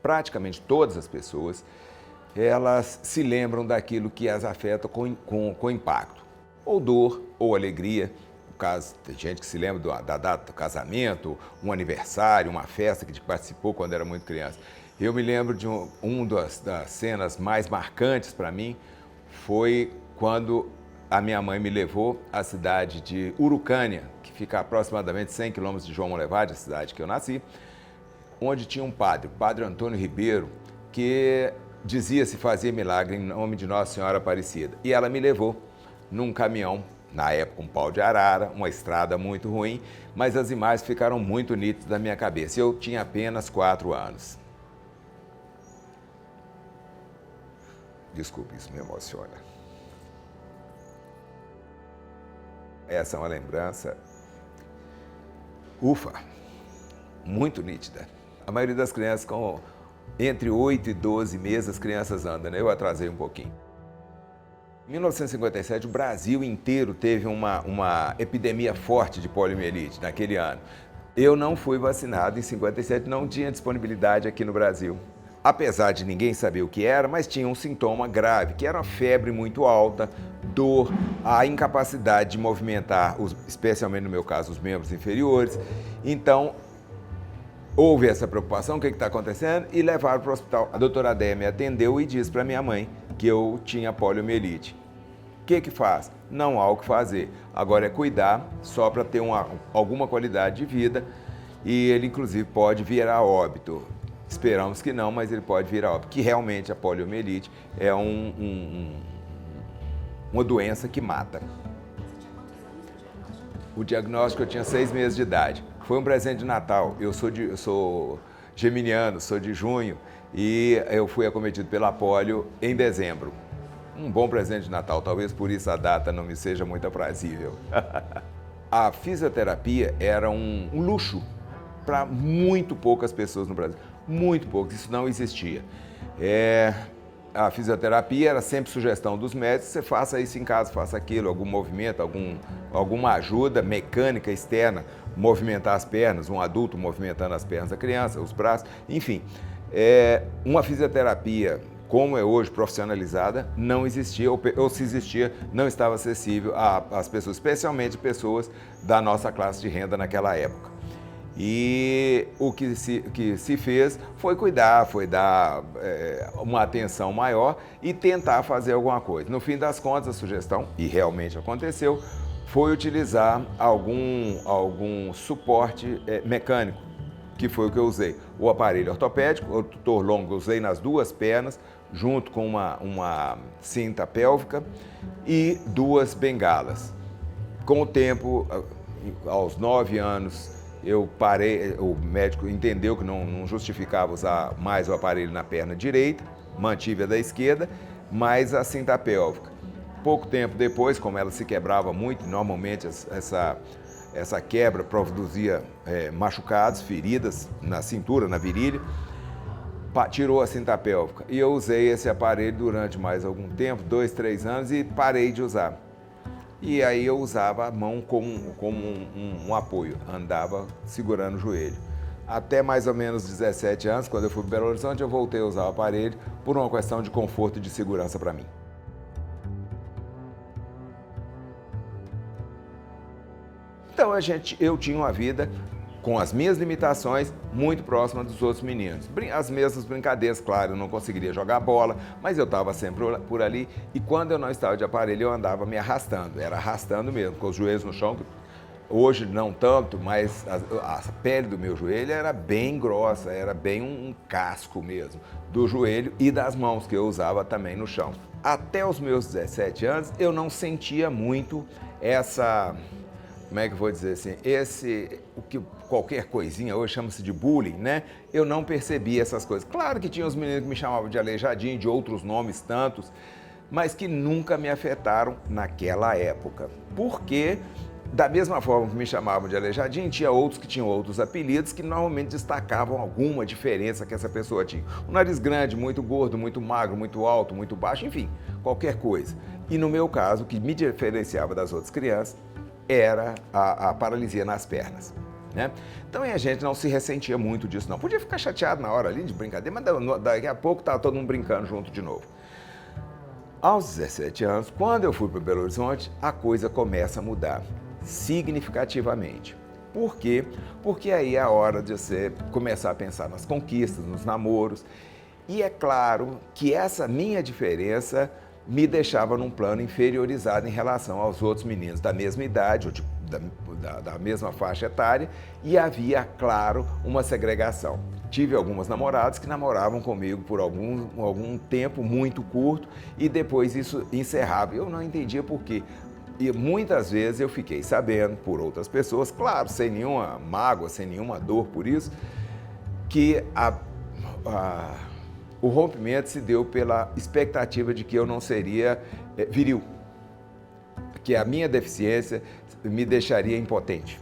praticamente todas as pessoas, elas se lembram daquilo que as afeta com impacto. Ou dor, ou alegria. No caso, tem gente que se lembra da data do casamento, um aniversário, uma festa que participou quando era muito criança. Eu me lembro de das cenas mais marcantes para mim, foi quando a minha mãe me levou à cidade de Urucânia, que fica a aproximadamente 100 quilômetros de João Monlevade, a cidade que eu nasci, onde tinha um padre, o padre Antônio Ribeiro, que dizia-se fazer milagre em nome de Nossa Senhora Aparecida. E ela me levou num caminhão, na época um pau de arara, uma estrada muito ruim, mas as imagens ficaram muito nítidas na minha cabeça. Eu tinha apenas 4 anos. Desculpe, isso me emociona. Essa é uma lembrança, muito nítida. A maioria das crianças, com entre 8 e 12 meses, as crianças andam, né? Eu atrasei um pouquinho. Em 1957, o Brasil inteiro teve uma epidemia forte de poliomielite naquele ano. Eu não fui vacinado em 57, não tinha disponibilidade aqui no Brasil. Apesar de ninguém saber o que era, mas tinha um sintoma grave, que era uma febre muito alta, dor, a incapacidade de movimentar, especialmente no meu caso, os membros inferiores. Então, houve essa preocupação, o que está acontecendo? E levaram para o hospital. A doutora Adéia me atendeu e disse para minha mãe que eu tinha poliomielite. O que faz? Não há o que fazer. Agora é cuidar, só para ter alguma qualidade de vida, e ele inclusive pode vir a óbito. Esperamos que não, mas ele pode vir a óbito, que realmente a poliomielite é uma doença que mata. O diagnóstico eu tinha 6 meses de idade. Foi um presente de Natal. Eu sou geminiano, sou de junho, e eu fui acometido pela polio em dezembro. Um bom presente de Natal, talvez por isso a data não me seja muito aprazível. A fisioterapia era um luxo para muito poucas pessoas no Brasil. Muito poucas, isso não existia. A fisioterapia era sempre sugestão dos médicos, você faça isso em casa, faça aquilo, algum movimento, alguma ajuda mecânica externa, movimentar as pernas, um adulto movimentando as pernas da criança, os braços, enfim. Uma fisioterapia como é hoje, profissionalizada, não existia, ou se existia, não estava acessível às pessoas, especialmente pessoas da nossa classe de renda naquela época. E o que se fez foi cuidar, foi dar uma atenção maior e tentar fazer alguma coisa. No fim das contas, a sugestão, e realmente aconteceu, foi utilizar algum suporte mecânico, que foi o que eu usei. O aparelho ortopédico, o tutor longo, eu usei nas 2 pernas, junto com uma cinta pélvica e 2 bengalas. Com o tempo, aos 9 anos, eu parei, o médico entendeu que não justificava usar mais o aparelho na perna direita, mantive a da esquerda, mais a cinta pélvica. Pouco tempo depois, como ela se quebrava muito, normalmente essa quebra produzia machucados, feridas na cintura, na virilha, tirou a cinta pélvica. E eu usei esse aparelho durante mais algum tempo, 2, 3 anos, e parei de usar. E aí eu usava a mão como um apoio, andava segurando o joelho. Até mais ou menos 17 anos, quando eu fui para Belo Horizonte, eu voltei a usar o aparelho por uma questão de conforto e de segurança para mim. Então eu tinha uma vida com as minhas limitações, muito próxima dos outros meninos. As mesmas brincadeiras, claro, eu não conseguiria jogar bola, mas eu estava sempre por ali, e quando eu não estava de aparelho, eu andava me arrastando, era arrastando mesmo, com os joelhos no chão. Hoje não tanto, mas a pele do meu joelho era bem grossa, era bem um casco mesmo, do joelho e das mãos, que eu usava também no chão. Até os meus 17 anos, eu não sentia muito como é que eu vou dizer assim, o que qualquer coisinha hoje chama-se de bullying, né? Eu não percebia essas coisas. Claro que tinha os meninos que me chamavam de aleijadinho, de outros nomes tantos, mas que nunca me afetaram naquela época. Porque, da mesma forma que me chamavam de aleijadinho, tinha outros que tinham outros apelidos que normalmente destacavam alguma diferença que essa pessoa tinha. Um nariz grande, muito gordo, muito magro, muito alto, muito baixo, enfim, qualquer coisa. E no meu caso, o que me diferenciava das outras crianças era a paralisia nas pernas. né? Então a gente não se ressentia muito disso, não. Podia ficar chateado na hora ali de brincadeira, mas daqui a pouco estava todo mundo brincando junto de novo. Aos 17 anos, quando eu fui para Belo Horizonte, a coisa começa a mudar significativamente. Por quê? Porque aí é a hora de você começar a pensar nas conquistas, nos namoros. E é claro que essa minha diferença me deixava num plano inferiorizado em relação aos outros meninos da mesma idade, ou da mesma faixa etária, e havia, claro, uma segregação. Tive algumas namoradas que namoravam comigo por algum tempo muito curto e depois isso encerrava. Eu não entendia por quê. E muitas vezes eu fiquei sabendo por outras pessoas, claro, sem nenhuma mágoa, sem nenhuma dor por isso, que o rompimento se deu pela expectativa de que eu não seria viril, que a minha deficiência me deixaria impotente.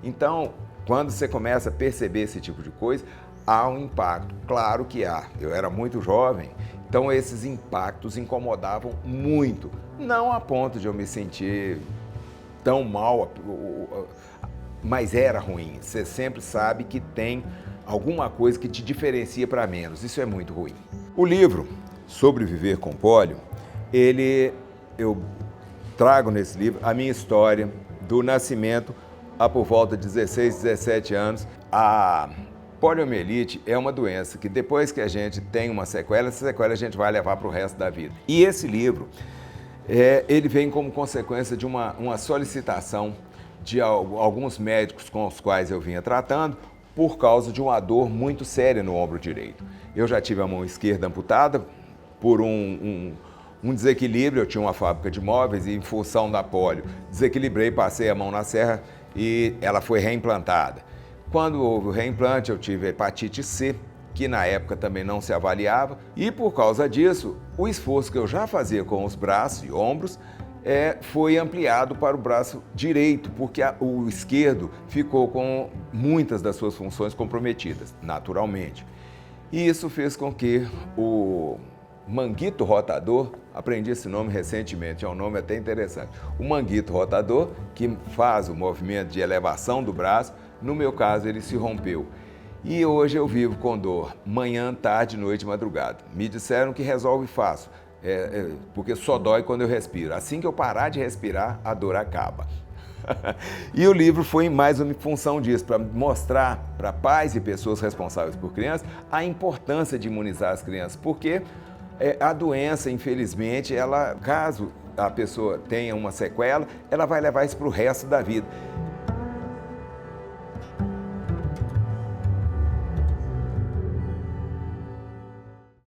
Então, quando você começa a perceber esse tipo de coisa, há um impacto. Claro que há. Eu era muito jovem, então esses impactos incomodavam muito. Não a ponto de eu me sentir tão mal, mas era ruim. Você sempre sabe que tem alguma coisa que te diferencia para menos. Isso é muito ruim. O livro Sobreviver com Pólio, eu trago nesse livro a minha história do nascimento a por volta de 16, 17 anos. A poliomielite é uma doença que depois que a gente tem uma sequela, essa sequela a gente vai levar para o resto da vida. E esse livro, ele vem como consequência de uma solicitação de alguns médicos com os quais eu vinha tratando por causa de uma dor muito séria no ombro direito. Eu já tive a mão esquerda amputada por um desequilíbrio. Eu tinha uma fábrica de móveis e, em função da polio, desequilibrei, passei a mão na serra e ela foi reimplantada. Quando houve o reimplante, eu tive hepatite C, que na época também não se avaliava, e por causa disso, o esforço que eu já fazia com os braços e ombros foi ampliado para o braço direito, porque o esquerdo ficou com muitas das suas funções comprometidas, naturalmente. E isso fez com que o manguito rotador, aprendi esse nome recentemente, é um nome até interessante, o manguito rotador, que faz o movimento de elevação do braço, no meu caso ele se rompeu. E hoje eu vivo com dor, manhã, tarde, noite e madrugada. Me disseram que resolve fácil, porque só dói quando eu respiro. Assim que eu parar de respirar, a dor acaba. E o livro foi mais uma função disso, para mostrar para pais e pessoas responsáveis por crianças a importância de imunizar as crianças, porque a doença, infelizmente, caso a pessoa tenha uma sequela, ela vai levar isso para o resto da vida.